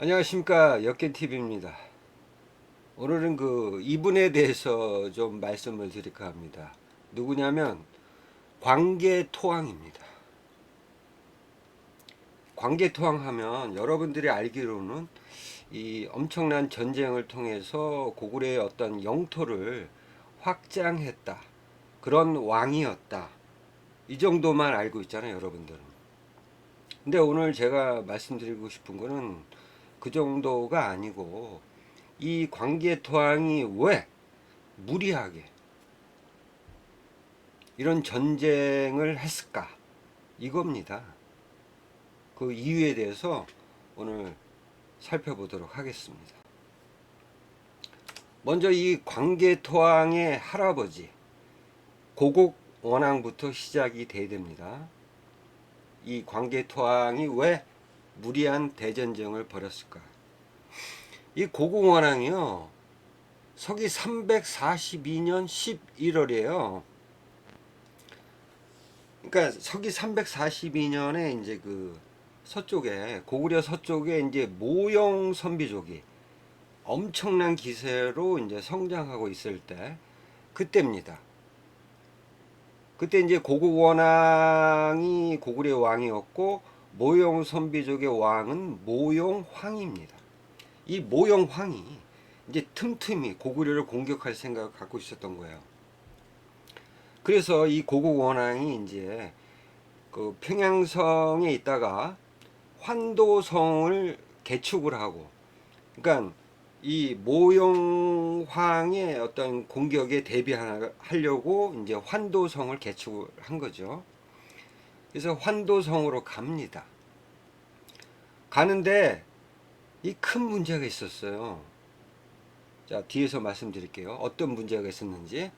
안녕하십니까, 역겐TV입니다. 오늘은 이분에 대해서 좀 말씀을 드릴까 합니다. 누구냐면 광개토왕입니다. 광개토왕 하면 여러분들이 알기로는 이 엄청난 전쟁을 통해서 고구려의 어떤 영토를 확장했다, 그런 왕이었다, 이 정도만 알고 있잖아요, 여러분들은. 근데 오늘 제가 말씀드리고 싶은 거는 그 정도가 아니고, 이 광개토왕이 왜 무리하게 이런 전쟁을 했을까, 이겁니다. 그 이유에 대해서 오늘 살펴보도록 하겠습니다. 먼저 이 광개토왕의 할아버지 고국원왕부터 시작이 돼야 됩니다. 이 광개토왕이 왜 무리한 대전쟁을 벌였을까? 이 고국원왕이요, 서기 342년 11월이에요. 그러니까 서기 342년에 이제 서쪽에, 고구려 서쪽에 이제 모용 선비족이 엄청난 기세로 이제 성장하고 있을 때, 그때입니다. 그때 이제 고국원왕이 고구려 왕이었고, 모용 선비족의 왕은 모용황입니다. 이 모용황이 이제 틈틈이 고구려를 공격할 생각을 갖고 있었던 거예요. 그래서 이 고국원왕이 이제 그 평양성에 있다가 환도성을 개축을 하고, 그러니까 이 모용황의 어떤 공격에 대비하려고 이제 환도성을 개축을 한 거죠. 그래서 환도성으로 갑니다. 가는데 이 큰 문제가 있었어요. 자, 뒤에서 말씀드릴게요. 어떤 문제가 있었는지.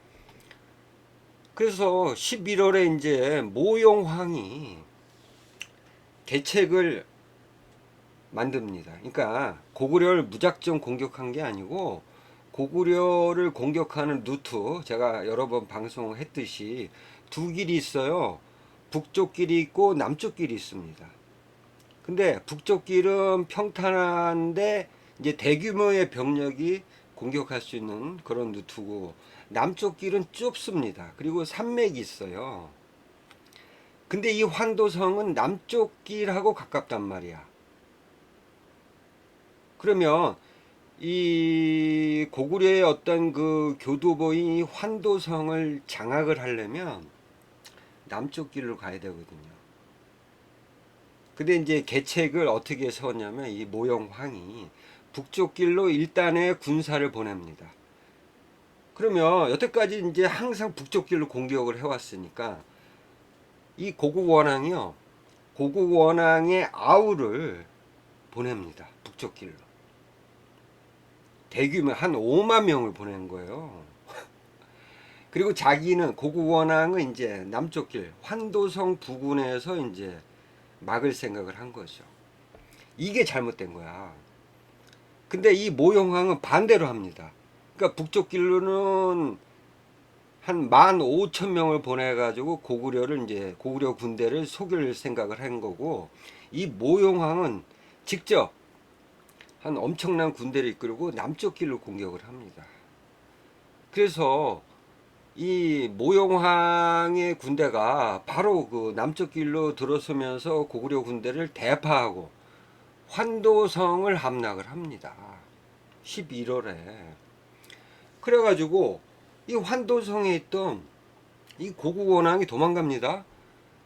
그래서 11월에 이제 모용황이 계책을 만듭니다. 그러니까 고구려를 무작정 공격한 게 아니고, 고구려를 공격하는 루트, 제가 여러 번 방송했듯이 두 길이 있어요. 북쪽 길이 있고 남쪽 길이 있습니다. 근데 북쪽 길은 평탄한데 이제 대규모의 병력이 공격할 수 있는 그런 루트고, 남쪽 길은 좁습니다. 그리고 산맥이 있어요. 근데 이 환도성은 남쪽 길하고 가깝단 말이야. 그러면 이 고구려의 어떤 그 교두보인 이 환도성을 장악을 하려면 남쪽 길로 가야 되거든요. 근데 이제 계책을 어떻게 세웠냐면, 이 모용황이 북쪽 길로 일단의 군사를 보냅니다. 그러면 여태까지 이제 항상 북쪽 길로 공격을 해왔으니까, 이 고국원왕이요, 고국원왕의 아우를 보냅니다. 북쪽 길로. 대규모 한 5만 명을 보낸 거예요. 그리고 자기는, 고국원왕은 이제 남쪽 길 환도성 부근에서 이제 막을 생각을 한 거죠. 이게 잘못된 거야. 근데 이 모용왕은 반대로 합니다. 그러니까 북쪽 길로는 한 15,000명을 보내가지고 고구려를, 이제 고구려 군대를 속일 생각을 한 거고, 이 모용왕은 직접 한 엄청난 군대를 이끌고 남쪽 길로 공격을 합니다. 그래서 이 모용왕의 군대가 바로 그 남쪽 길로 들어서면서 고구려 군대를 대파하고 환도성을 함락을 합니다. 11월에. 그래가지고 이 환도성에 있던 이 고국원왕이 도망갑니다.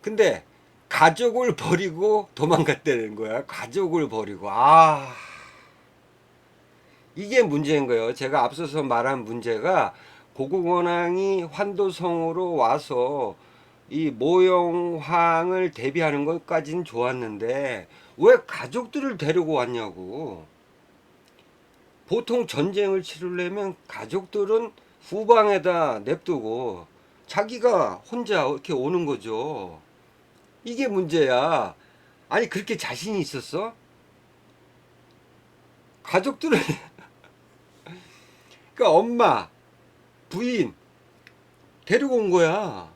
근데 가족을 버리고 도망갔다는 거야. 가족을 버리고. 이게 문제인 거예요. 제가 앞서서 말한 문제가, 고국원왕이 환도성으로 와서 이 모용황을 대비하는 것까지는 좋았는데 왜 가족들을 데리고 왔냐고. 보통 전쟁을 치르려면 가족들은 후방에다 냅두고 자기가 혼자 이렇게 오는 거죠. 이게 문제야. 아니, 그렇게 자신이 있었어? 가족들을 그러니까 엄마, 부인 데리고 온 거야.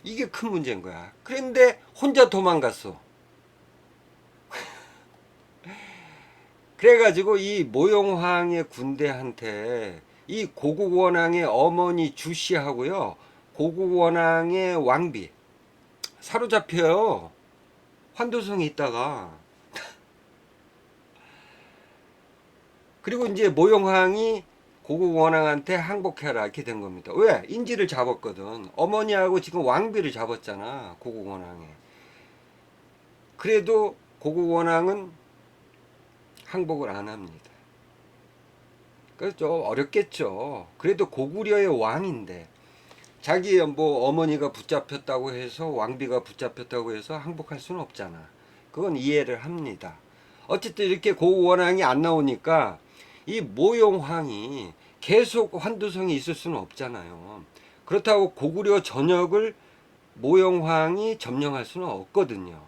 이게 큰 문제인 거야. 그런데 혼자 도망갔어. 그래가지고 이 모용황의 군대한테 이 고국원왕의 어머니 주씨하고요, 고국원왕의 왕비 사로잡혀요. 환도성에 있다가. 그리고 이제 모용황이 고국원왕한테 항복해라 이렇게 된 겁니다. 왜? 인지를 잡았거든. 어머니하고 지금 왕비를 잡았잖아, 고국원왕에. 그래도 고국원왕은 항복을 안 합니다. 그래서 좀 어렵겠죠. 그래도 고구려의 왕인데 자기 뭐 어머니가 붙잡혔다고 해서, 왕비가 붙잡혔다고 해서 항복할 수는 없잖아. 그건 이해를 합니다. 어쨌든 이렇게 고국원왕이 안 나오니까 이 모용황이 계속 환두성에 있을 수는 없잖아요. 그렇다고 고구려 전역을 모용황이 점령할 수는 없거든요.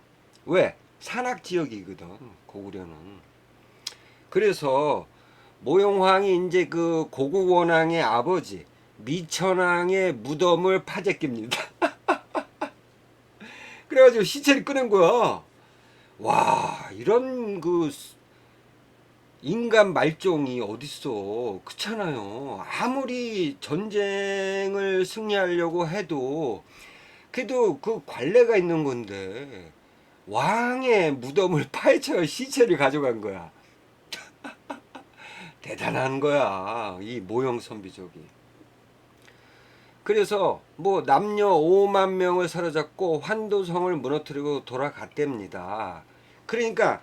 왜? 산악지역이거든, 고구려는. 그래서 모용황이 이제 그 고국원왕의 아버지 미천왕의 무덤을 파재깁니다. 그래가지고 시체를 꺼낸 거야. 와, 이런 그 인간 말종이 어딨어. 그렇잖아요. 아무리 전쟁을 승리하려고 해도 그래도 그 관례가 있는 건데 왕의 무덤을 파헤쳐 시체를 가져간 거야. 대단한 거야, 이 모형 선비족이. 그래서 뭐 남녀 5만 명을 사로잡고 환도성을 무너뜨리고 돌아갔답니다. 그러니까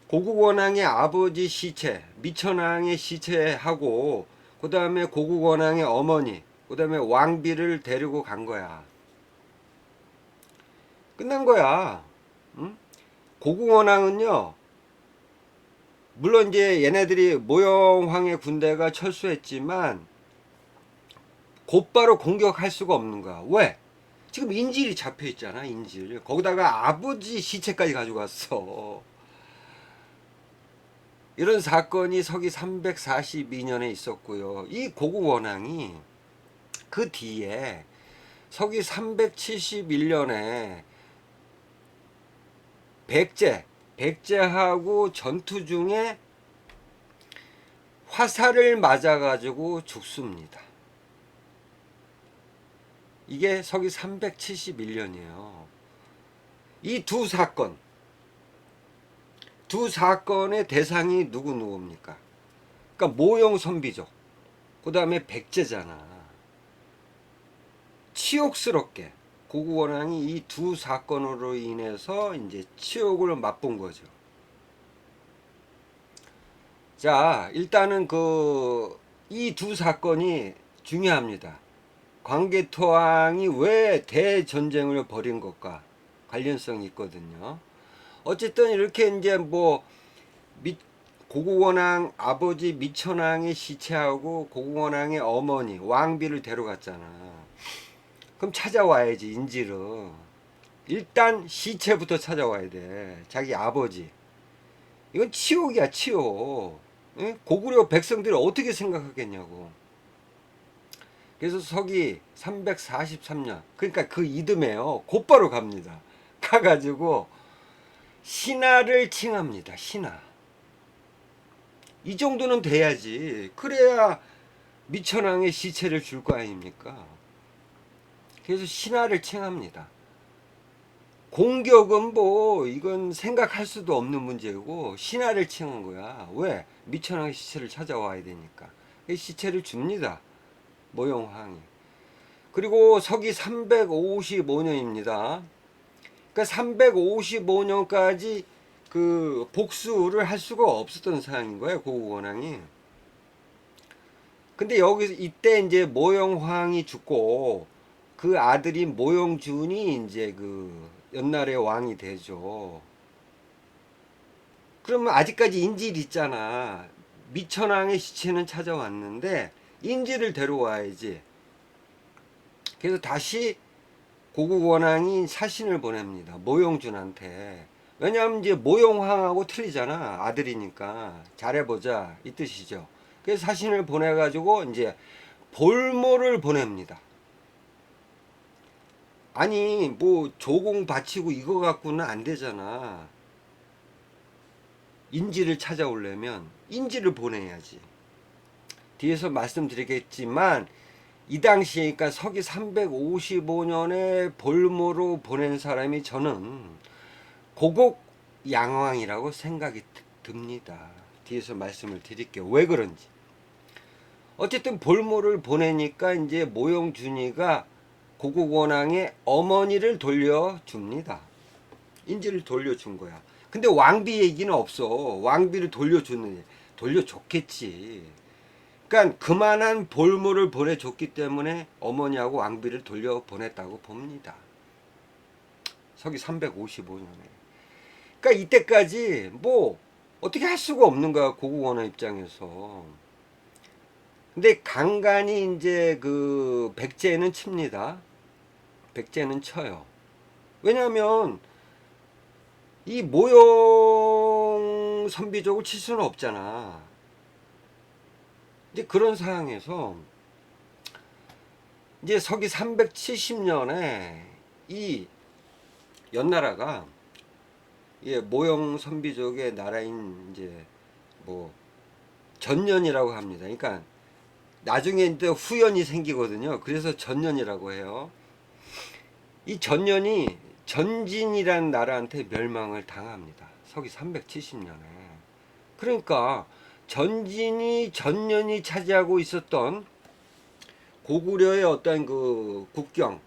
고국원왕의 아버지 시체, 미천왕의 시체하고 그 다음에 고국원왕의 어머니, 그 다음에 왕비를 데리고 간 거야. 끝난 거야. 응? 고국원왕은요, 물론 이제 얘네들이 모영황의 군대가 철수했지만 곧바로 공격할 수가 없는 거야. 왜? 지금 인질이 잡혀 있잖아, 인질. 거기다가 아버지 시체까지 가져갔어. 이런 사건이 서기 342년에 있었고요. 이 고국원왕이 그 뒤에 서기 371년에 백제하고 전투 중에 화살을 맞아가지고 죽습니다. 이게 서기 371년이에요. 이 두 사건의 대상이 누굽니까? 그러니까 모용 선비족, 그 다음에 백제잖아. 치욕스럽게 고국원왕이 이 두 사건으로 인해서 이제 치욕을 맛본 거죠. 자, 일단은 이 두 사건이 중요합니다. 광개토왕이 왜 대전쟁을 벌인 것과 관련성이 있거든요. 어쨌든 이렇게 이제 뭐 고국원왕 아버지 미천왕의 시체하고 고국원왕의 어머니 왕비를 데려갔잖아. 그럼 찾아와야지, 인지를. 일단 시체부터 찾아와야 돼. 자기 아버지. 이건 치욕이야, 치욕. 응? 고구려 백성들이 어떻게 생각하겠냐고. 그래서 서기 343년, 그러니까 그 이듬해요, 곧바로 갑니다. 가가지고 신하를 칭합니다. 신하. 이 정도는 돼야지. 그래야 미천왕의 시체를 줄 거 아닙니까? 그래서 신하를 칭합니다. 공격은 뭐 이건 생각할 수도 없는 문제고 신하를 칭한 거야. 왜? 미천왕의 시체를 찾아와야 되니까. 시체를 줍니다, 모용황이. 그리고 서기 355년입니다. 그러니까 355년까지 그 복수를 할 수가 없었던 상황인 거예요, 고국원왕이. 근데 여기서 이때 이제 모용황이 죽고 그 아들이 모용준이 이제 그 옛날의 왕이 되죠. 그러면 아직까지 인질이 있잖아. 미천왕의 시체는 찾아왔는데 인질을 데려와야지. 그래서 다시 고국원왕이 사신을 보냅니다, 모용준한테. 왜냐하면 이제 모용황하고 틀리잖아, 아들이니까. 잘해보자 이 뜻이죠. 그래서 사신을 보내가지고 이제 볼모를 보냅니다. 아니 뭐 조공 바치고 이거 갖고는 안 되잖아. 인지를 찾아오려면 인지를 보내야지. 뒤에서 말씀드리겠지만 이 당시에 그러니까 서기 355년에 볼모로 보낸 사람이 저는 고국 양왕이라고 생각이 듭니다. 뒤에서 말씀을 드릴게요. 왜 그런지. 어쨌든 볼모를 보내니까 이제 모용준이가 고국 원왕의 어머니를 돌려줍니다. 인지를 돌려준 거야. 근데 왕비 얘기는 없어. 왕비를 돌려줬겠지. 그러니까 그만한 볼모를 보내줬기 때문에 어머니하고 왕비를 돌려보냈다고 봅니다. 서기 355년에. 그러니까 이때까지 뭐 어떻게 할 수가 없는 거야, 고국 원왕 입장에서. 근데 간간히 이제 그 백제는 칩니다. 백제는 쳐요. 왜냐하면 이 모용 선비족을 칠 수는 없잖아. 이제 그런 상황에서 이제 서기 370년에 이 연나라가 예, 모용 선비족의 나라인 이제 뭐 전년이라고 합니다. 그러니까 나중에 이제 후연이 생기거든요. 그래서 전년이라고 해요. 이 전년이 전진이라는 나라한테 멸망을 당합니다. 서기 370년에. 그러니까 전년이 차지하고 있었던 고구려의 어떤 그 국경,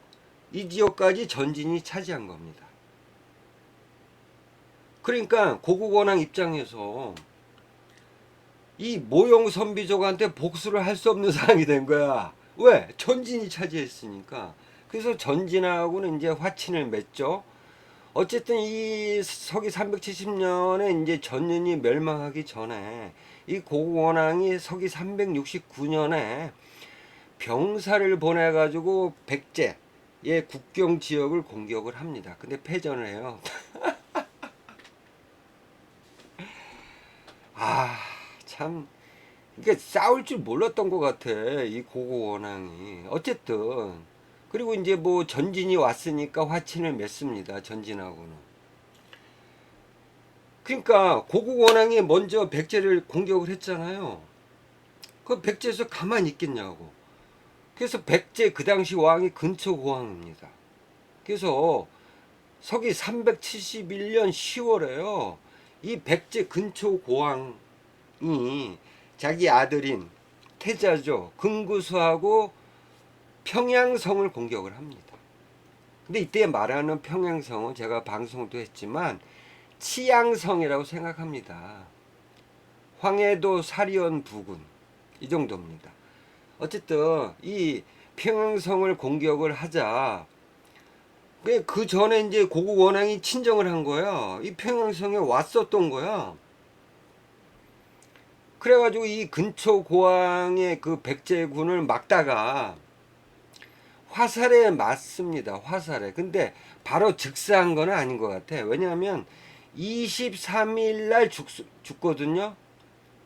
이 지역까지 전진이 차지한 겁니다. 그러니까 고국 원왕 입장에서 이 모용 선비족한테 복수를 할 수 없는 상황이 된 거야. 왜? 전진이 차지했으니까. 그래서 전진하고는 이제 화친을 맺죠. 어쨌든 이 서기 370년에 이제 전년이 멸망하기 전에 이 고국 원왕이 서기 369년에 병사를 보내가지고 백제의 국경 지역을 공격을 합니다. 근데 패전을 해요. 아, 참. 그러니까 싸울 줄 몰랐던 것 같아. 이 고국 원왕이. 어쨌든. 그리고 이제 뭐 전진이 왔으니까 화친을 맺습니다. 전진하고는. 그러니까 고국 원왕이 먼저 백제를 공격을 했잖아요. 그 백제에서 가만히 있겠냐고. 그래서 백제 그 당시 왕이 근초고왕입니다. 그래서 서기 371년 10월에요. 이 백제 근초고왕이 자기 아들인 태자죠. 금구수하고 평양성을 공격을 합니다. 근데 이때 말하는 평양성은 제가 방송도 했지만 치양성이라고 생각합니다. 황해도 사리원 부근 이 정도입니다. 어쨌든 이 평양성을 공격을 하자 그 전에 이제 고국 원왕이 친정을 한 거야. 이 평양성에 왔었던 거야. 그래가지고 이 근초 고왕의 그 백제군을 막다가 화살에 맞습니다. 화살에. 근데 바로 즉사한 건 아닌 것 같아. 왜냐하면 23일 날 죽거든요.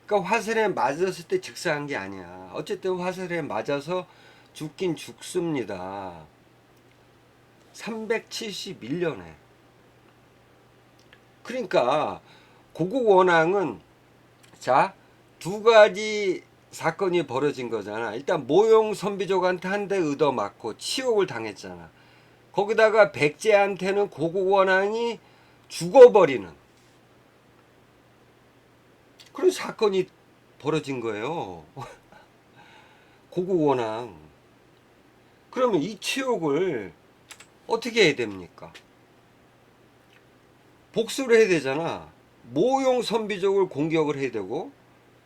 그러니까 화살에 맞았을 때 즉사한 게 아니야. 어쨌든 화살에 맞아서 죽긴 죽습니다. 371년에. 그러니까 고국 원왕은 자, 두 가지 사건이 벌어진 거잖아. 일단 모용 선비족한테 한 대 얻어맞고 치욕을 당했잖아. 거기다가 백제한테는 고국 원왕이 죽어버리는 그런 사건이 벌어진 거예요. 고국 원왕. 그러면 이 치욕을 어떻게 해야 됩니까? 복수를 해야 되잖아. 모용 선비족을 공격을 해야 되고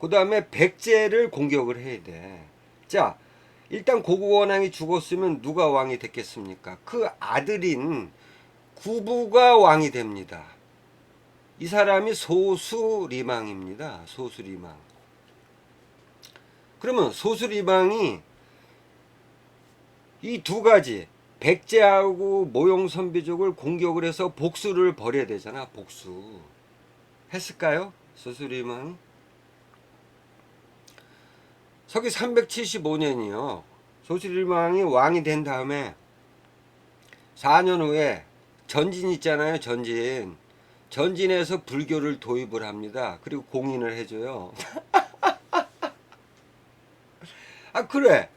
그 다음에 백제를 공격을 해야 돼. 자, 일단 고국 원왕이 죽었으면 누가 왕이 됐겠습니까? 그 아들인 구부가 왕이 됩니다. 이 사람이 소수리망입니다. 소수리망. 그러면 소수리망이 이 두 가지 백제하고 모용 선비족을 공격을 해서 복수를 벌여야 되잖아. 복수. 했을까요? 소수리망이? 서기 375년이요. 소수리망이 왕이 된 다음에 4년 후에 전진 있잖아요. 전진. 전진해서 불교를 도입을 합니다. 그리고 공인을 해줘요. 아 그래.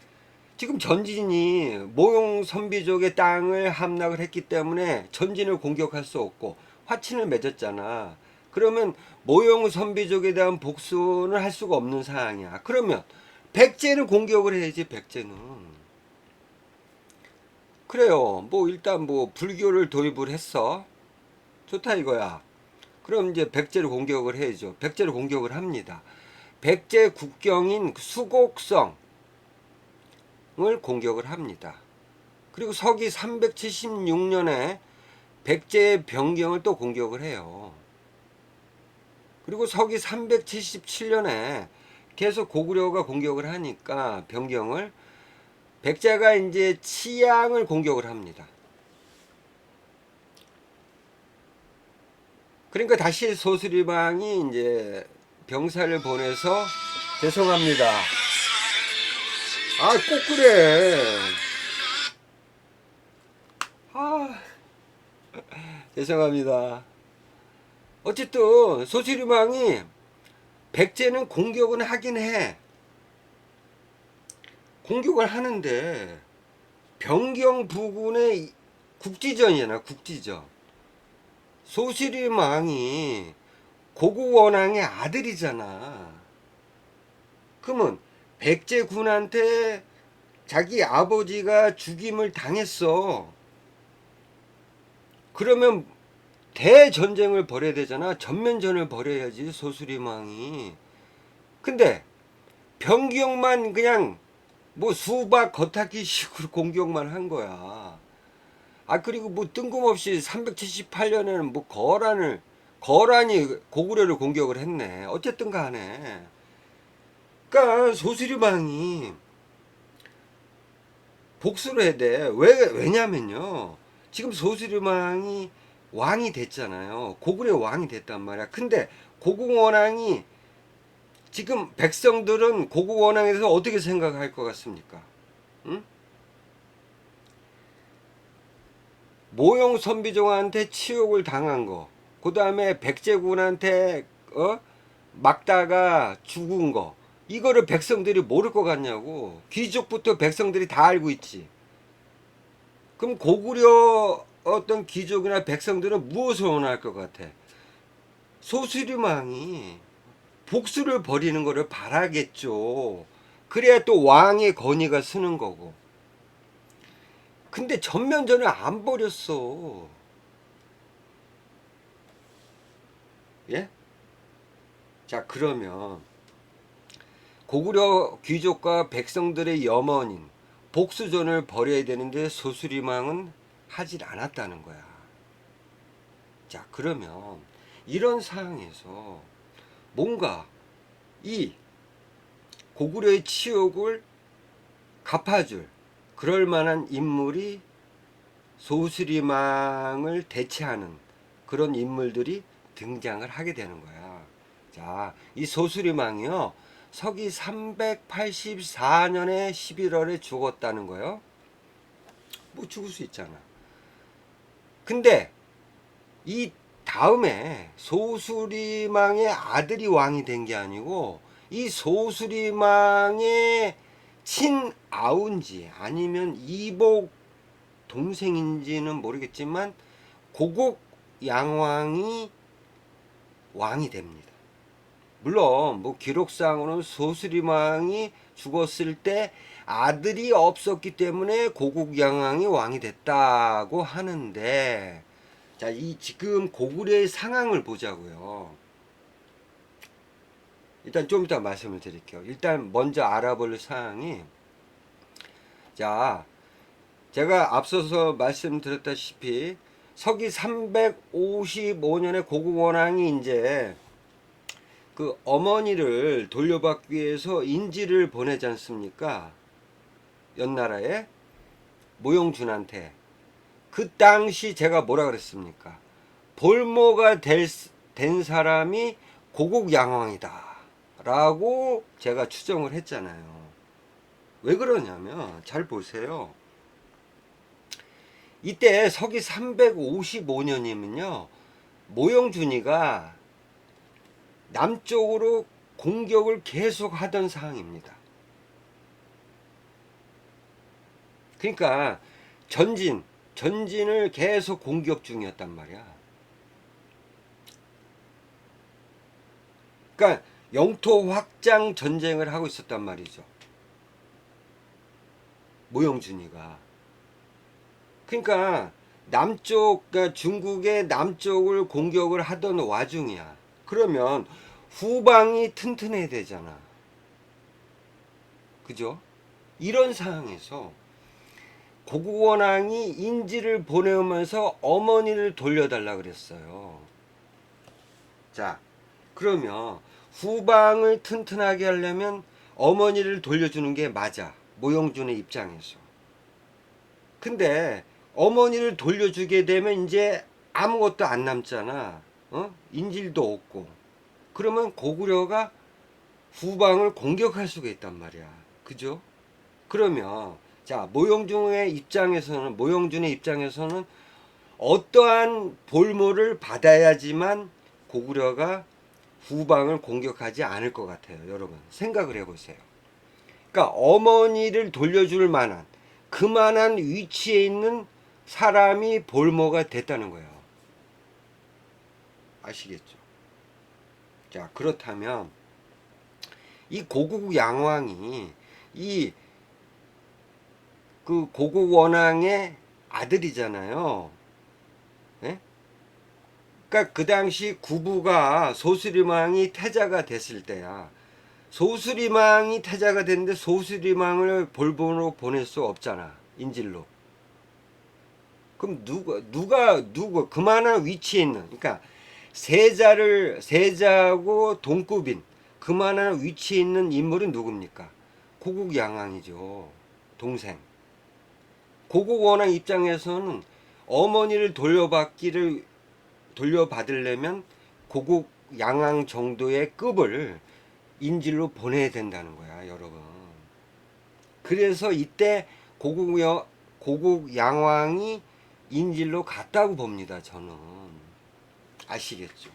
지금 전진이 모용 선비족의 땅을 함락을 했기 때문에 전진을 공격할 수 없고 화친을 맺었잖아. 그러면 모용 선비족에 대한 복수는 할 수가 없는 상황이야. 그러면 백제는 공격을 해야지. 백제는 그래요. 뭐 일단 뭐 불교를 도입을 했어. 좋다 이거야. 그럼 이제 백제를 공격을 해야죠. 백제를 공격을 합니다. 백제 국경인 수곡성을 공격을 합니다. 그리고 서기 376년에 백제의 변경을 또 공격을 해요. 그리고 서기 377년에 계속 고구려가 공격을 하니까 변경을 백제가 이제 치양을 공격을 합니다. 그러니까 다시 소수리방이 이제 병사를 보내서 죄송합니다. 아, 꼭 그래. 아, 죄송합니다. 어쨌든 소수리방이 백제는 공격은 하긴 해. 공격을 하는데 변경 부근의 국지전이잖아. 국지전. 소수리망이 고구원왕의 아들이잖아. 그러면 백제군한테 자기 아버지가 죽임을 당했어. 그러면 대전쟁을 벌여야 되잖아. 전면전을 벌여야지 소수리망이. 근데 변경만 그냥 뭐 수박 겉핥기 식으로 공격만 한 거야. 아 그리고 뭐 뜬금없이 378년에는 뭐 거란이 고구려를 공격을 했네. 어쨌든 간에 그러니까 소수리망이 복수를 해야 돼. 왜냐면요. 지금 소수리망이 왕이 됐잖아요. 고구려 왕이 됐단 말이야. 근데 고구원왕이 지금 백성들은 고구원왕에 대해서 어떻게 생각할 것 같습니까? 응? 모용 선비종한테 치욕을 당한 거, 그 다음에 백제군한테 막다가 죽은 거, 이거를 백성들이 모를 것 같냐고. 귀족부터 백성들이 다 알고 있지. 그럼 고구려 어떤 귀족이나 백성들은 무엇을 원할 것 같아? 소수리망이 복수를 벌이는 거를 바라겠죠. 그래야 또 왕의 권위가 서는 거고. 근데 전면전을 안 벌였어. 예? 자, 그러면 고구려 귀족과 백성들의 염원인 복수전을 벌여야 되는데 소수리망은 하질 않았다는 거야. 자, 그러면 이런 상황에서 뭔가 이 고구려의 치욕을 갚아줄 그럴 만한 인물이 소수리망을 대체하는 그런 인물들이 등장을 하게 되는 거야. 자, 이 소수리망이요. 서기 384년에 11월에 죽었다는 거예요. 뭐 죽을 수 있잖아. 근데 이 다음에 소수리망의 아들이 왕이 된 게 아니고 이 소수리망의 친아우인지 아니면 이복 동생인지는 모르겠지만 고국 양왕이 왕이 됩니다. 물론 뭐 기록상으로는 소수리망이 죽었을 때 아들이 없었기 때문에 고국 양왕이 왕이 됐다고 하는데, 자, 이 지금 고구려의 상황을 보자고요. 일단 좀 이따 말씀을 드릴게요. 일단 먼저 알아볼 사항이, 자, 제가 앞서서 말씀드렸다시피 서기 355년에 고국 원왕이 이제 그 어머니를 돌려받기 위해서 인지를 보내지 않습니까? 연나라에 모용준한테. 그 당시 제가 뭐라 그랬습니까? 볼모가 된 사람이 고국 양왕이다 라고 제가 추정을 했잖아요. 왜 그러냐면 잘 보세요. 이때 서기 355년이면요 모영준이가 남쪽으로 공격을 계속 하던 상황입니다. 그러니까 전진을 계속 공격 중이었단 말이야. 그러니까 영토 확장 전쟁을 하고 있었단 말이죠. 모영준이가. 그러니까 그러니까 중국의 남쪽을 공격을 하던 와중이야. 그러면 후방이 튼튼해야 되잖아. 그죠? 이런 상황에서 고국원왕이 인지를 보내면서 어머니를 돌려달라 그랬어요. 자, 그러면 후방을 튼튼하게 하려면 어머니를 돌려주는 게 맞아. 모영준의 입장에서. 근데 어머니를 돌려주게 되면 이제 아무것도 안 남잖아. 인질도 없고. 그러면 고구려가 후방을 공격할 수가 있단 말이야. 그죠? 그러면 자, 모영준의 입장에서는 어떠한 볼모를 받아야지만 고구려가 후방을 공격하지 않을 것 같아요. 여러분 생각을 해보세요. 그러니까 어머니를 돌려줄 만한 그만한 위치에 있는 사람이 볼모가 됐다는 거예요. 아시겠죠? 자, 그렇다면 이 고국 양왕이 이 그 고국 원왕의 아들이잖아요. 예? 그러니까 그 당시 구부가 소수리망이 태자가 됐을 때야. 소수리망이 태자가 됐는데 소수리망을 볼모로 보낼 수 없잖아. 인질로. 그럼 누가 그만한 위치에 있는, 그러니까 세자하고 동급인 그만한 위치에 있는 인물은 누굽니까? 고국 양왕이죠. 동생. 고국 원왕 입장에서는 어머니를 돌려받으려면 고국 양왕 정도의 급을 인질로 보내야 된다는 거야, 여러분. 그래서 이때 고국 양왕이 인질로 갔다고 봅니다, 저는. 아시겠죠?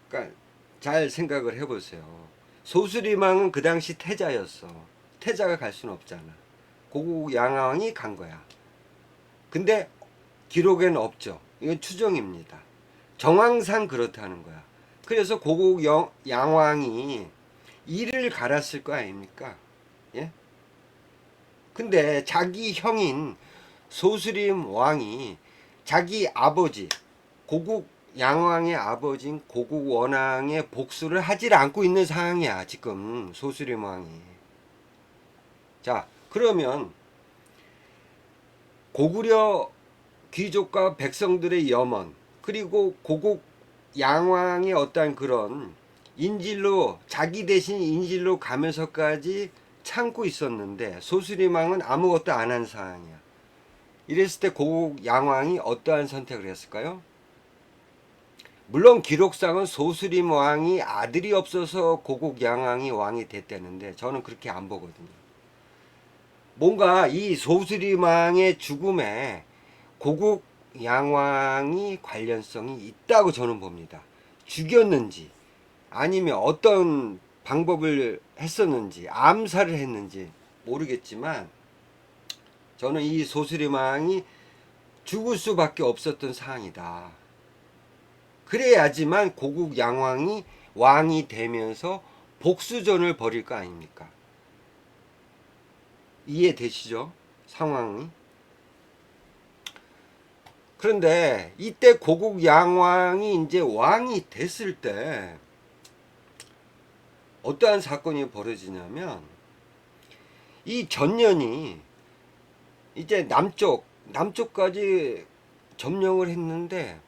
그러니까 잘 생각을 해보세요. 소수리망은 그 당시 태자였어. 태자가 갈 수는 없잖아. 고국 양왕이 간 거야. 근데 기록에는 없죠. 이건 추정입니다. 정황상 그렇다는 거야. 그래서 고국 양왕이 이를 갈았을 거 아닙니까? 예? 근데 자기 형인 소수림 왕이 자기 아버지 고국 양왕의 아버지인 고국 원왕의 복수를 하질 않고 있는 상황이야, 지금 소수림 왕이. 자, 그러면 고구려 귀족과 백성들의 염원, 그리고 고국 양왕의 어떤 그런 인질로, 자기 대신 인질로 가면서까지 참고 있었는데 소수리망은 아무것도 안 한 상황이야. 이랬을 때 고국 양왕이 어떠한 선택을 했을까요? 물론 기록상은 소수림 왕이 아들이 없어서 고국 양왕이 왕이 됐다는데 저는 그렇게 안 보거든요. 뭔가 이 소수림 왕의 죽음에 고국 양왕이 관련성이 있다고 저는 봅니다. 죽였는지 아니면 어떤 방법을 했었는지 암살을 했는지 모르겠지만 저는 이 소수림 왕이 죽을 수밖에 없었던 상황이다. 그래야지만 고국 양왕이 왕이 되면서 복수전을 벌일 거 아닙니까? 이해되시죠? 상황이. 그런데 이때 고국 양왕이 이제 왕이 됐을 때 어떠한 사건이 벌어지냐면 이 전년이 이제 남쪽까지 점령을 했는데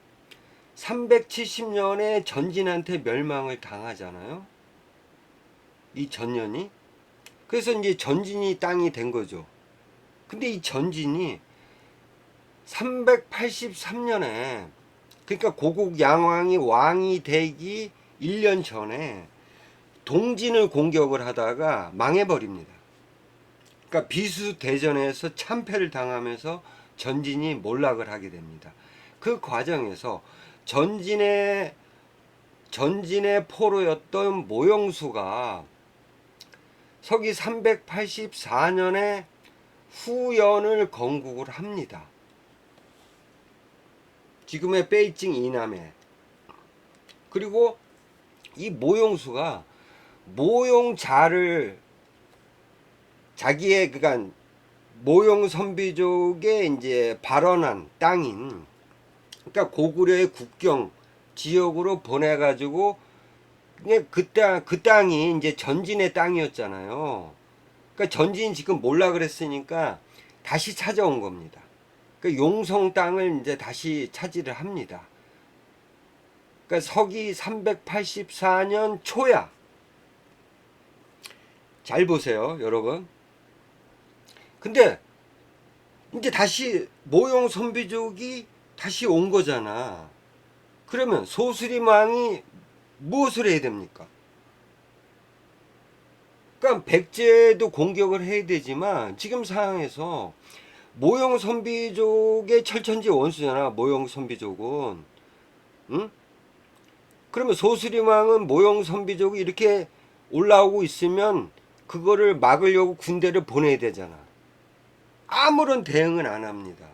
370년에 전진한테 멸망을 당하잖아요. 이 전년이. 그래서 이제 전진이 땅이 된 거죠. 근데 이 전진이 383년에 그러니까 고국 양왕이 왕이 되기 1년 전에 동진을 공격을 하다가 망해버립니다. 그러니까 비수대전에서 참패를 당하면서 전진이 몰락을 하게 됩니다. 그 과정에서 전진의 포로였던 모영수가 서기 384년에 후연을 건국을 합니다. 지금의 베이징 이남에. 그리고 이 모영수가 모용자를 자기의 그간 모용 선비족의 이제 발언한 땅인, 그러니까 고구려의 국경 지역으로 보내가지고 그 땅이 이제 전진의 땅이었잖아요. 그러니까 전진이 지금 몰라 그랬으니까 다시 찾아온 겁니다. 그 용성 땅을 이제 다시 차지를 합니다. 그러니까 서기 384년 초야. 잘 보세요, 여러분. 근데 이제 다시 모용 선비족이 다시 온 거잖아. 그러면 소수림왕이 무엇을 해야 됩니까? 그러니까 백제도 공격을 해야 되지만 지금 상황에서 모용 선비족의 철천지 원수잖아. 모용 선비족은. 응? 그러면 소수림왕은 모용 선비족이 이렇게 올라오고 있으면 그거를 막으려고 군대를 보내야 되잖아. 아무런 대응은 안 합니다.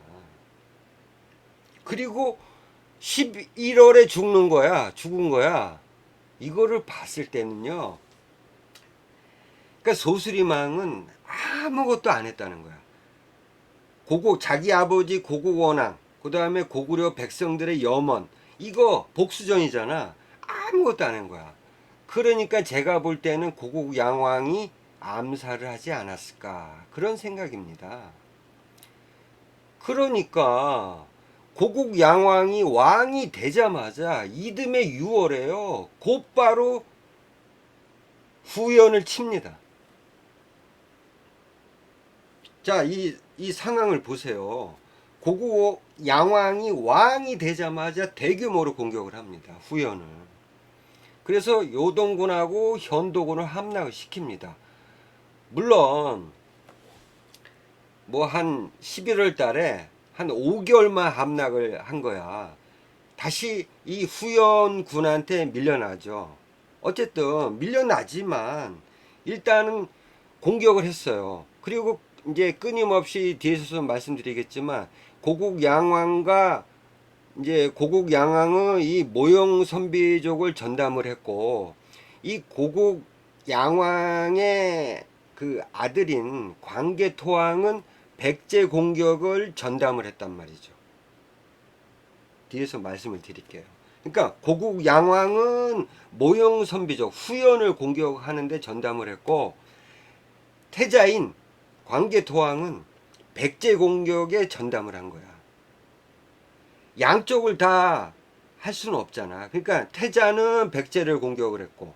그리고 11월에 죽는 거야. 죽은 거야. 이거를 봤을 때는요. 그러니까 소수림왕은 아무것도 안 했다는 거야. 자기 아버지 고국원왕, 그 다음에 고구려 백성들의 염원, 이거 복수전이잖아. 아무것도 안 한 거야. 그러니까 제가 볼 때는 고국양왕이 암살을 하지 않았을까, 그런 생각입니다. 그러니까 고국양왕이 왕이 되자마자 이듬해 6월에요 곧바로 후연을 칩니다. 자, 이 상황을 보세요. 고국양왕이 왕이 되자마자 대규모로 공격을 합니다. 후연을. 그래서 요동군하고 현도군을 함락을 시킵니다. 물론 뭐 한 11월 달에 한 5개월만 함락을 한 거야. 다시 이 후연군한테 밀려나죠. 어쨌든 밀려나지만 일단은 공격을 했어요. 그리고 이제 끊임없이 뒤에서 말씀드리겠지만 고국양왕과 이제 고국양왕의 이 모용 선비족을 전담을 했고, 이 고국양왕의 그 아들인 광개토왕은 백제 공격을 전담을 했단 말이죠. 뒤에서 말씀을 드릴게요. 그러니까 고국양왕은 모용 선비족 후연을 공격하는데 전담을 했고, 태자인 광개토왕은 백제 공격에 전담을 한 거야. 양쪽을 다 할 수는 없잖아. 그러니까 태자는 백제를 공격을 했고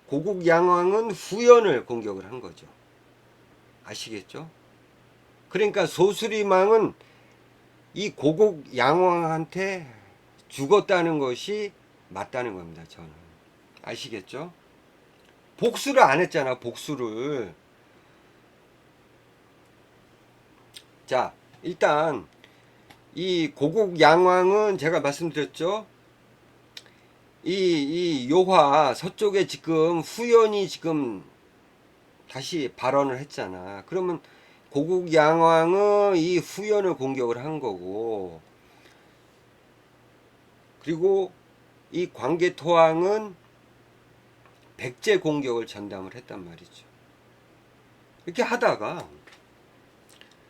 고국양왕은 후연을 공격을 한 거죠. 아시겠죠? 그러니까 소수림왕은 이 고국양왕한테 죽었다는 것이 맞다는 겁니다. 저는. 아시겠죠? 복수를 안 했잖아. 복수를. 자, 일단 이 고국양왕은 제가 말씀드렸죠. 이 요화 서쪽에 지금 후연이 지금 다시 발언을 했잖아. 그러면 고국양왕은 이 후연을 공격을 한 거고, 그리고 이 광개토왕은 백제 공격을 전담을 했단 말이죠. 이렇게 하다가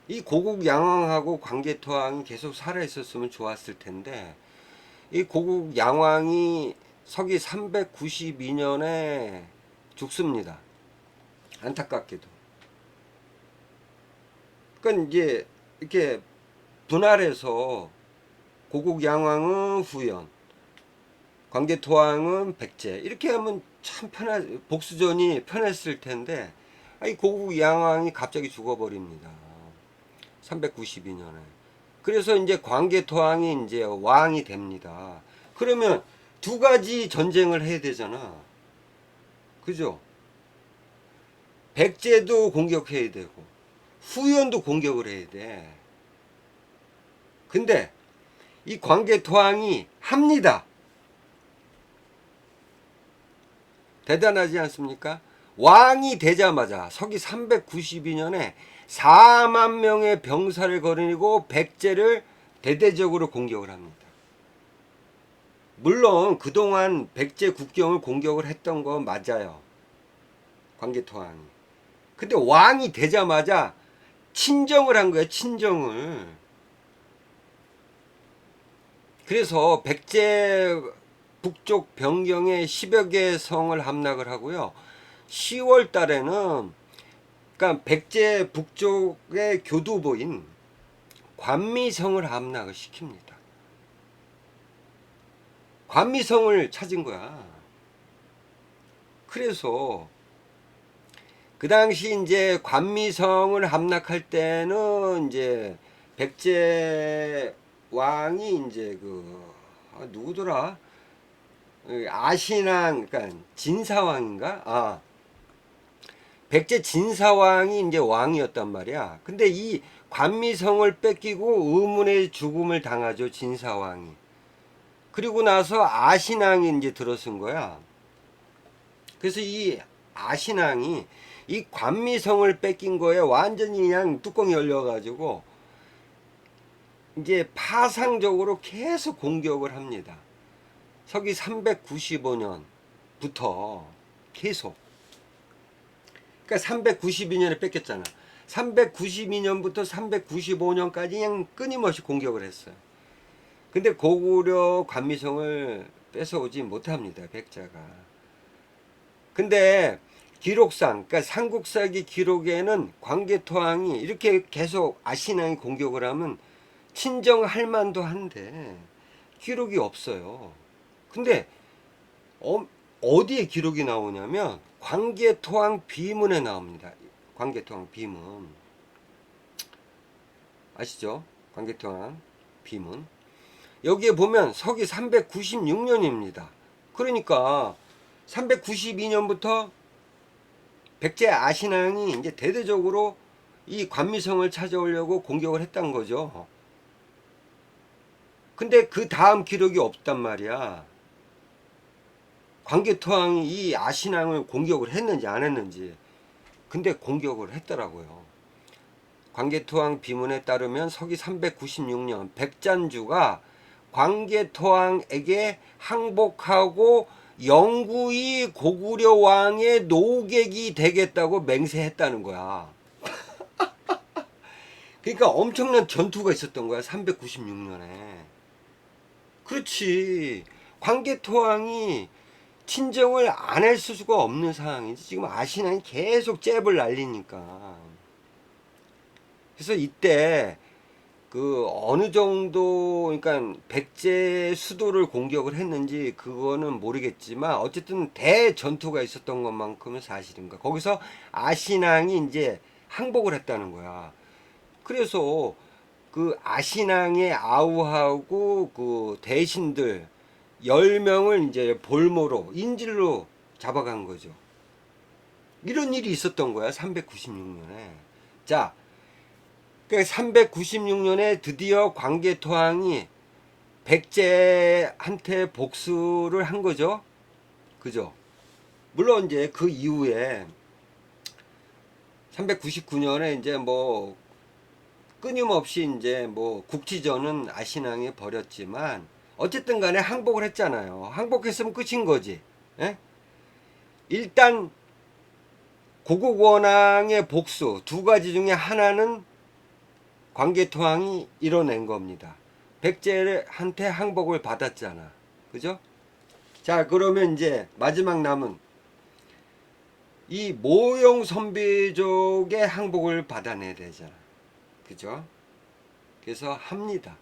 이 고국양왕하고 광개토왕이 계속 살아 있었으면 좋았을 텐데, 이 고국양왕이 서기 392년에 죽습니다. 안타깝게도. 그러니까 이제 이렇게 분할해서 고국양왕은 후연, 광개토왕은 백제, 이렇게 하면 참 복수전이 편했을 텐데, 이 고국양왕이 갑자기 죽어버립니다. 392년에. 그래서 이제 광개토왕이 이제 왕이 됩니다. 그러면 두 가지 전쟁을 해야 되잖아. 그죠? 백제도 공격해야 되고 후연도 공격을 해야 돼. 근데 이 광개토왕이 합니다. 대단하지 않습니까? 왕이 되자마자 서기 392년에 4만 명의 병사를 거느리고 백제를 대대적으로 공격을 합니다. 물론 그동안 백제 국경을 공격을 했던 거 맞아요. 광개토왕이. 근데 왕이 되자마자 친정을 한 거예요. 친정을. 그래서 백제 북쪽 변경에 10여 개 성을 함락을 하고요. 10월 달에는 그러니까 백제 북쪽의 교두보인 관미성을 함락을 시킵니다. 관미성을 찾은 거야. 그래서 그 당시 이제 관미성을 함락할 때는 이제 백제 왕이 이제 누구더라? 아신왕, 그러니까 진사왕인가? 백제 진사왕이 이제 왕이었단 말이야. 근데 이 관미성을 뺏기고 의문의 죽음을 당하죠, 진사왕이. 그리고 나서 아신왕이 이제 들어선 거야. 그래서 이 아신왕이 이 관미성을 뺏긴 거에 완전히 그냥 뚜껑이 열려가지고 이제 파상적으로 계속 공격을 합니다. 서기 395년부터 계속. 그러니까 392년에 뺏겼잖아. 392년부터 395년까지 그냥 끊임없이 공격을 했어요. 근데 고구려 관미성을 뺏어오지 못합니다, 백자가. 근데 기록상, 그러니까 삼국사기 기록에는 광개토왕이 이렇게 계속 아신왕이 공격을 하면 친정할 만도 한데 기록이 없어요. 근데 어디에 기록이 나오냐면 광개토왕 비문에 나옵니다. 광개토왕 비문 아시죠? 광개토왕 비문. 여기에 보면 서기 396년입니다. 그러니까 392년부터 백제 아신왕이 이제 대대적으로 이 관미성을 찾아오려고 공격을 했던 거죠. 근데 그 다음 기록이 없단 말이야. 광개토왕이 이 아신왕을 공격을 했는지 안 했는지. 근데 공격을 했더라고요. 광개토왕 비문에 따르면 서기 396년 백잔주가 광개토왕에게 항복하고 영구히 고구려 왕의 노객이 되겠다고 맹세했다는 거야. 그러니까 엄청난 전투가 있었던 거야. 396년에. 그렇지. 광개토왕이 친정을 안 했을 수가 없는 상황이지. 지금 아신왕이 계속 잽을 날리니까. 그래서 이때 어느 정도 그러니까 백제 수도를 공격을 했는지 그거는 모르겠지만 어쨌든 대전투가 있었던 것만큼은 사실인 거야. 거기서 아신왕이 이제 항복을 했다는 거야. 그래서 그 아신왕의 아우하고 그 대신들 10명을 이제 볼모로 인질로 잡아간 거죠. 이런 일이 있었던 거야. 396년에. 자, 그 396년에 드디어 광개토왕이 백제한테 복수를 한 거죠. 그죠? 물론 이제 그 이후에 399년에 이제 뭐 끊임없이 이제 뭐 국지전은 아신왕이 벌였지만 어쨌든 간에 항복을 했잖아요. 항복했으면 끝인 거지. 예? 일단 고국원왕의 복수 두 가지 중에 하나는 광개토왕이 이뤄낸 겁니다. 백제한테 항복을 받았잖아. 그죠? 자, 그러면 이제 마지막 남은 이 모용 선비족의 항복을 받아내야 되잖아. 그죠? 그래서 합니다.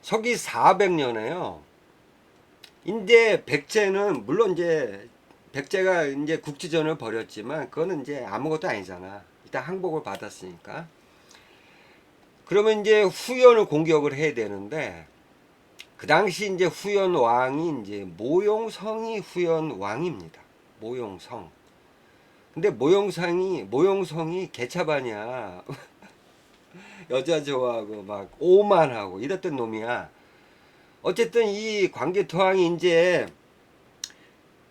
서기 400년에요. 이제 백제는 물론 이제 백제가 이제 국지전을 벌였지만 그거는 이제 아무것도 아니잖아. 일단 항복을 받았으니까. 그러면 이제 후연을 공격을 해야 되는데 그 당시 이제 후연 왕이 이제 모용성이 후연 왕입니다. 모용성. 근데 모용성이 개차반이야. 여자 좋아하고 막 오만하고 이랬던 놈이야. 어쨌든 이 광개토왕이 이제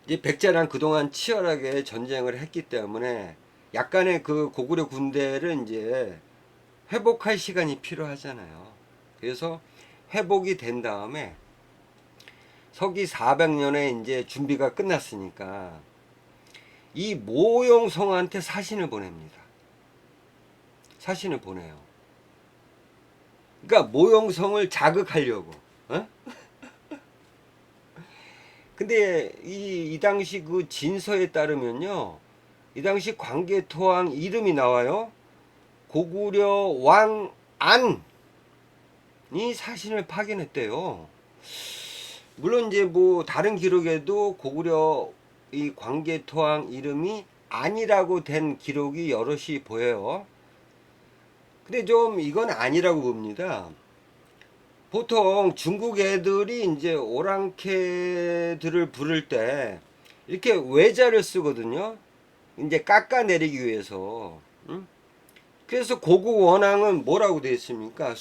백제랑 그동안 치열하게 전쟁을 했기 때문에 약간의 그 고구려 군대를 이제 회복할 시간이 필요하잖아요. 그래서 회복이 된 다음에 서기 400년에 이제 준비가 끝났으니까 이 모용성한테 사신을 보냅니다. 사신을 보내요. 그러니까 모용성을 자극하려고. 어? 근데 이 당시 그 진서에 따르면요. 이 당시 광개토왕 이름이 나와요. 고구려 왕안이 사신을 파견했대요. 물론 이제 뭐 다른 기록에도 고구려 이 광개토왕 이름이 안이라고 된 기록이 여럿이 보여요. 근데 좀 이건 아니라고 봅니다. 보통 중국 애들이 이제 오랑캐들을 부를 때 이렇게 외자를 쓰거든요. 이제 깎아내리기 위해서. 응? 그래서 고국 원앙은 뭐라고 되어 있습니까?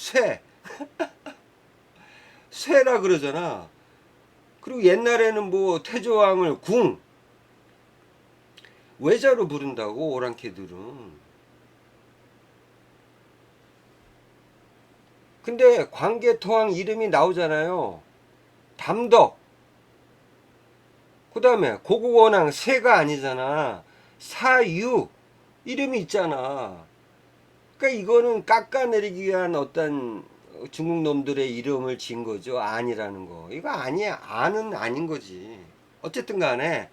쇠라 그러잖아. 그리고 옛날에는 뭐 태조왕을 궁 외자로 부른다고 오랑캐들은. 근데 광개토왕 이름이 나오잖아요. 담덕. 그 다음에 고국원왕 새가 아니잖아. 사유 이름이 있잖아. 그러니까 이거는 깎아내리기 위한 어떤 중국 놈들의 이름을 지은 거죠. 안이라는 거. 이거 아니야. 안은 아닌 거지. 어쨌든 간에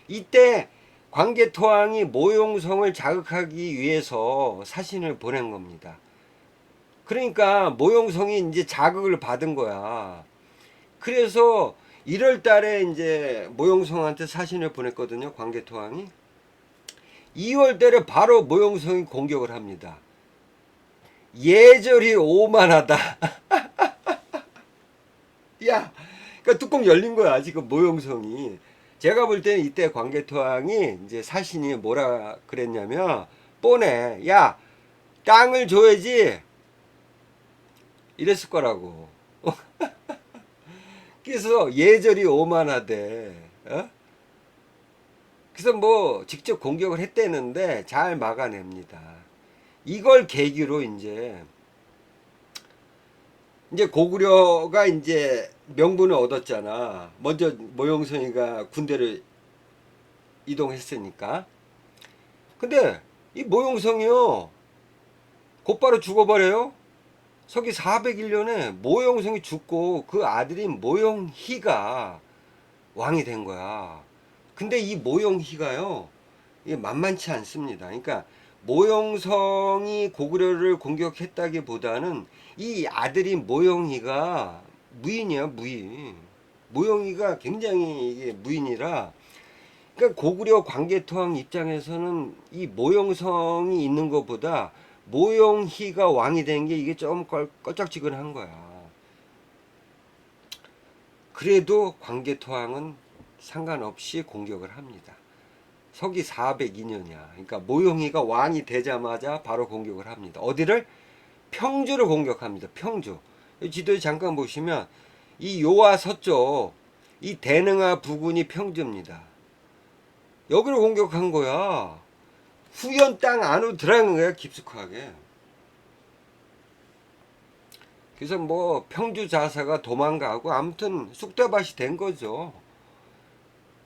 이때 광개토왕이 모용성을 자극하기 위해서 사신을 보낸 겁니다. 그러니까 모용성이 이제 자극을 받은 거야. 그래서 1월 달에 이제 모용성한테 사신을 보냈거든요. 광개토왕이. 2월 달에 바로 모용성이 공격을 합니다. 예절이 오만하다. 야, 그러니까 뚜껑 열린 거야. 지금 모용성이. 제가 볼 때는 이때 광개토왕이 이제 사신이 뭐라 그랬냐면 뻔해. 야, 땅을 줘야지. 이랬을 거라고. 그래서 예절이 오만하대. 어? 그래서 뭐 직접 공격을 했대는데 잘 막아냅니다. 이걸 계기로 이제 고구려가 이제 명분을 얻었잖아. 먼저 모용성이가 군대를 이동했으니까. 근데 이 모용성이요 곧바로 죽어버려요. 서기 401년에 모용성이 죽고 그 아들인 모용희가 왕이 된 거야. 근데 이 모용희가요 이게 만만치 않습니다. 그러니까 모용성이 고구려를 공격했다기보다는 이 아들인 모용희가 무인이야, 무인. 모용희가 굉장히 이게 무인이라, 그러니까 고구려 광개토왕 입장에서는 이 모용성이 있는 것보다 모용희가 왕이 된 게 이게 좀 껄쩍지근한 거야. 그래도 광개토왕은 상관없이 공격을 합니다. 서기 402년이야. 그러니까 모용희가 왕이 되자마자 바로 공격을 합니다. 어디를? 평주를 공격합니다. 평주. 지도에 잠깐 보시면 이 요와 서쪽 이 대능하 부근이 평주입니다. 여기를 공격한 거야. 후연 땅 안으로 들어간 거야, 깊숙하게. 그래서 뭐 평주 자사가 도망가고 아무튼 쑥대밭이 된 거죠.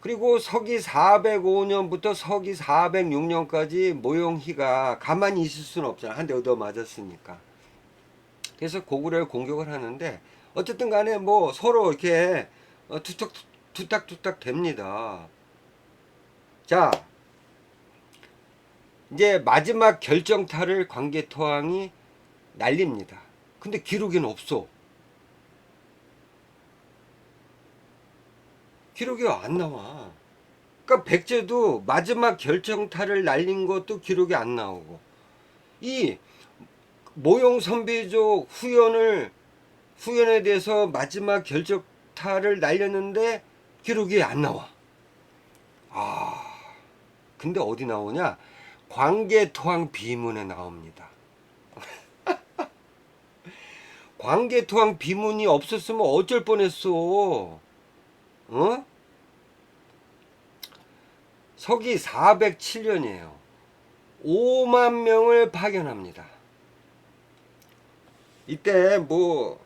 그리고 서기 405년부터 서기 406년까지 모용희가 가만히 있을 수는 없잖아. 한 대 얻어 맞았으니까. 그래서 고구려를 공격을 하는데 어쨌든 간에 뭐 서로 이렇게 투탁투탁 됩니다. 자, 이제 마지막 결정타를 광개토왕이 날립니다. 근데 기록에는 없어. 기록이 안 나와. 그러니까 백제도 마지막 결정타를 날린 것도 기록이 안 나오고, 이 모용 선비족 후연에 대해서 마지막 결정타를 날렸는데 기록이 안 나와. 아, 근데 어디 나오냐? 광개토왕 비문에 나옵니다. 광개토왕 비문이 없었으면 어쩔 뻔했어. 어? 서기 407년이에요. 5만 명을 파견합니다. 이때 뭐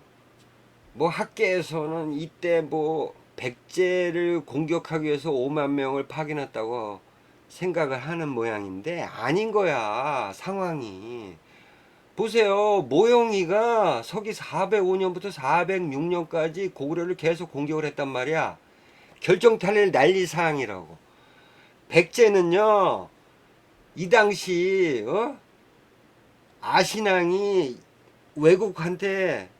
학계에서는 이때 뭐 백제를 공격하기 위해서 5만 명을 파견했다고 생각을 하는 모양인데 아닌 거야, 상황이. 보세요. 모영이가 서기 405년부터 406년까지 고구려를 계속 공격을 했단 말이야. 결정탈릴 난리 사항이라고. 백제는요, 이 당시 아신앙이 외국한테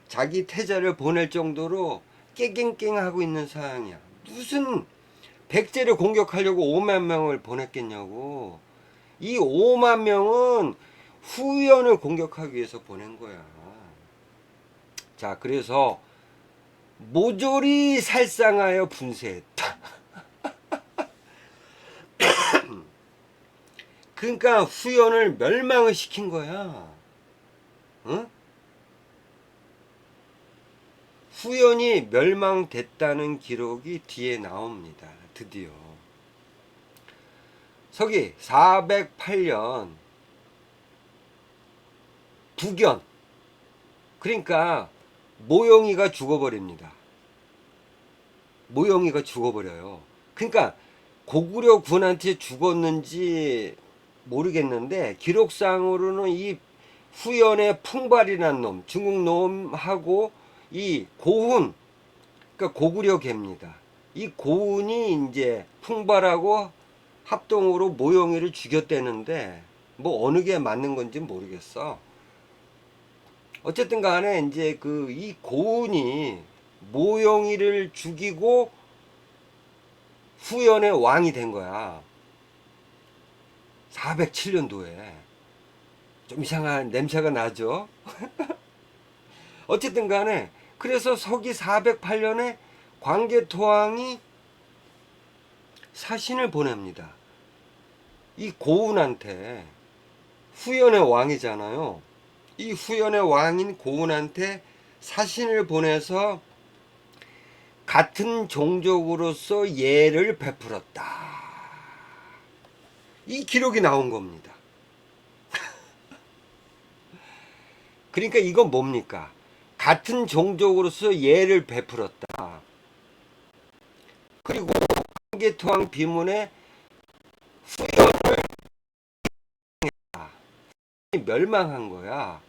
자기 태자를 보낼 정도로 깨갱깽하고 있는 상황이야. 무슨 백제를 공격하려고 5만 명을 보냈겠냐고. 이 5만 명은 후연을 공격하기 위해서 보낸 거야. 자, 그래서 모조리 살상하여 분쇄했다. 그러니까 후연을 멸망을 시킨 거야. 응? 후연이 멸망됐다는 기록이 뒤에 나옵니다. 드디어. 서기 408년 부견. 그러니까 모영이가 죽어버립니다. 모영이가 죽어버려요. 그러니까 고구려 군한테 죽었는지 모르겠는데 기록상으로는 이 후연의 풍발이라는 놈, 중국 놈하고 이 고훈, 그러니까 고구려계입니다. 이 고훈이 이제 풍발하고 합동으로 모영이를 죽였다는데 뭐 어느 게 맞는 건지 모르겠어. 어쨌든 간에 이제 이 고훈이 모영이를 죽이고 후연의 왕이 된 거야. 407년도에. 좀 이상한 냄새가 나죠? 어쨌든 간에 그래서 서기 408년에 광개토왕이 사신을 보냅니다. 이 고훈한테, 후연의 왕이잖아요. 이 후연의 왕인 고훈한테 사신을 보내서 같은 종족으로서 예를 베풀었다. 이 기록이 나온 겁니다. 그러니까 이건 뭡니까? 같은 종족으로서 예를 베풀었다. 그리고 광개토왕 비문에 후연을 멸망한 거야.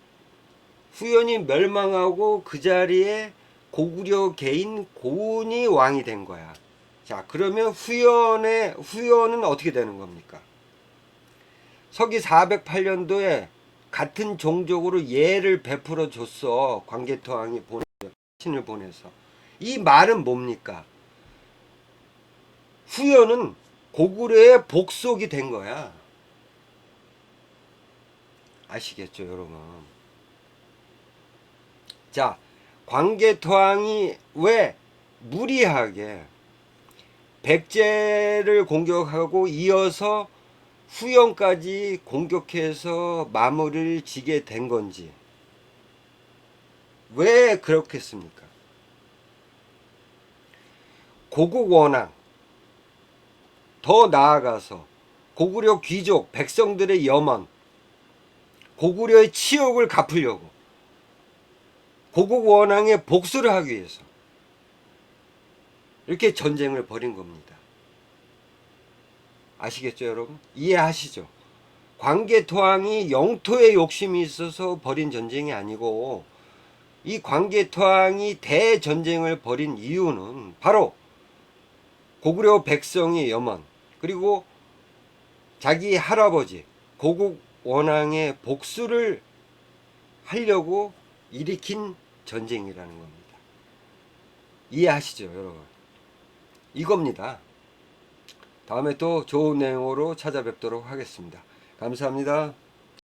후연이 멸망하고 그 자리에 고구려 개인 고훈이 왕이 된 거야. 자, 그러면 후연은 어떻게 되는 겁니까? 서기 408년도에 같은 종족으로 예를 베풀어 줬어. 광개토왕이 신을 보내서. 이 말은 뭡니까? 후연은 고구려의 복속이 된 거야. 아시겠죠, 여러분? 자, 광개토왕이 왜 무리하게 백제를 공격하고 이어서 후연까지 공격해서 마무리를 지게 된 건지, 왜 그렇겠습니까? 고국 원앙, 더 나아가서 고구려 귀족 백성들의 염원, 고구려의 치욕을 갚으려고, 고국 원앙의 복수를 하기 위해서 이렇게 전쟁을 벌인 겁니다. 아시겠죠, 여러분? 이해하시죠? 광개토왕이 영토에 욕심이 있어서 벌인 전쟁이 아니고, 이 광개토왕이 대전쟁을 벌인 이유는 바로 고구려 백성의 염원, 그리고 자기 할아버지 고국 원앙의 복수를 하려고 일으킨 전쟁이라는 겁니다. 이해하시죠, 여러분? 이겁니다. 다음에 또 좋은 내용으로 찾아뵙도록 하겠습니다. 감사합니다.